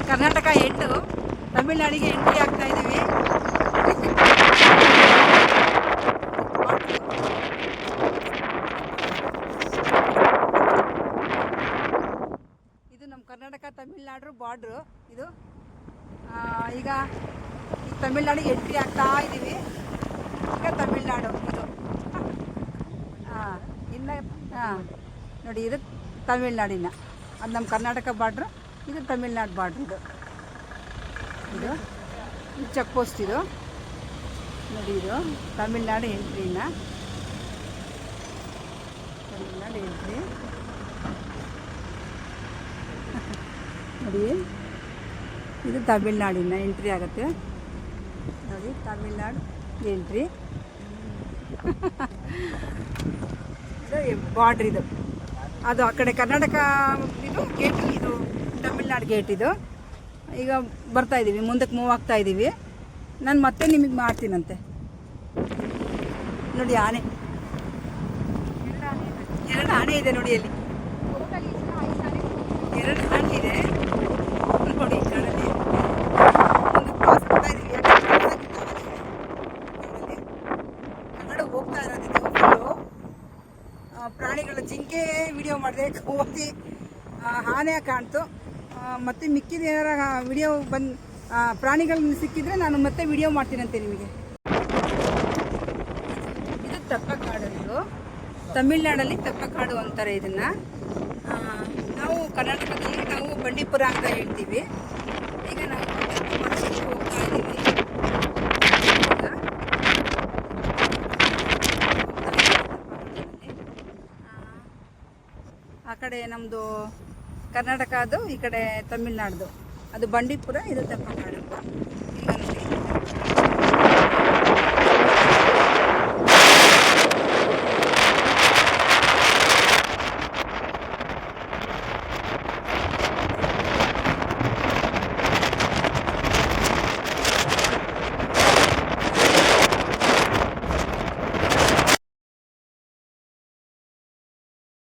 ಕರ್ನಾಟಕ 8 ತಮಿಳುನಾಡಿಗೆ ಎಂಟ್ರಿ ಆಗ್ತಾ ಇದ್ದೀವಿ. ಇದು ನಮ್ಮ ಕರ್ನಾಟಕ ತಮಿಳುನಾಡು ಬಾರ್ಡ್ರು. ಇದು ಈಗ ಈ ತಮಿಳುನಾಡಿಗೆ ಎಂಟ್ರಿ ಆಗ್ತಾ ಇದ್ದೀವಿ. ಈಗ ತಮಿಳುನಾಡು ಇದು ಇನ್ನು ನೋಡಿ, ಇದು ತಮಿಳುನಾಡಿನ, ಅದು ನಮ್ಮ ಕರ್ನಾಟಕ ಬಾರ್ಡ್ರು, ಇದು ತಮಿಳ್ನಾಡು ಬಾರ್ಡ್ರ್. ಇದು ಚೆಕ್ ಪೋಸ್ಟ್. ಇದು ನೋಡಿ, ಇದು ತಮಿಳ್ನಾಡು ಎಂಟ್ರಿನ, ತಮಿಳ್ನಾಡು ಎಂಟ್ರಿ ನೋಡಿ. ಇದು ತಮಿಳ್ನಾಡಿನ ಎಂಟ್ರಿ ಆಗುತ್ತೆ ನೋಡಿ, ತಮಿಳ್ನಾಡು ಎಂಟ್ರಿ. ಇದು ಬಾರ್ಡ್ರ್. ಇದು ಅದು ಆ ಕಡೆ ಕರ್ನಾಟಕ ಇದು ಗೇಟ್, ಇದು ತಮಿಳ್ನಾಡು ಗೇಟ್. ಇದು ಈಗ ಬರ್ತಾ ಇದ್ದೀವಿ, ಮುಂದಕ್ಕೆ ಮೂವ್ ಆಗ್ತಾ ಇದ್ದೀವಿ. ನಾನು ಮತ್ತೆ ನಿಮಗೆ ಮಾಡ್ತೀನಂತೆ. ನೋಡಿ, ಆನೆ, ಎರಡು ಆನೆ ಇದೆ ನೋಡಿ, ಅಲ್ಲಿ ಎರಡು ಆನೆ ಇದೆ ನೋಡಿ. ಕಡಲೆ ಪಾಸ್ ಆಗ್ತಾ ಇದ್ದೀವಿ. ಕನ್ನಡ ಹೋಗ್ತಾ ಇರೋದಿದೆ. ಪ್ರಾಣಿಗಳ ಜಿಂಕೆ ವಿಡಿಯೋ ಮಾಡಿದೆ, ಕೋತಿ, ಆನೆ ಕಾಣ್ತು. ಮತ್ತು ಮಿಕ್ಕಿದ ಏನಾರ ವಿಡಿಯೋ ಪ್ರಾಣಿಗಳನ್ನ ಸಿಕ್ಕಿದ್ರೆ ನಾನು ಮತ್ತೆ ವಿಡಿಯೋ ಮಾಡ್ತೀನಂತೆ ನಿಮಗೆ. ಇದು ತೆಪ್ಪಕಾಡು. ಇದು ತಮಿಳ್ನಾಡಲ್ಲಿ ತೆಪ್ಪಕಾಡು ಅಂತಾರೆ ಇದನ್ನು. ನಾವು ಕರ್ನಾಟಕದಲ್ಲಿ ನಾವು ಬಂಡೀಪುರ ಅಂತ ಹೇಳ್ತೀವಿ. ಈಗ ನಾವು ಹೋಗ್ತಾ ಇದ್ದೀವಿ. ಆ ಕಡೆ ನಮ್ಮದು ಕರ್ನಾಟಕ, ಅದು ಈ ಕಡೆ ತಮಿಳ್ನಾಡ್ದು. ಅದು ಬಂಡೀಪುರ, ಇದು ತೆಪ್ಪಕಾಡು.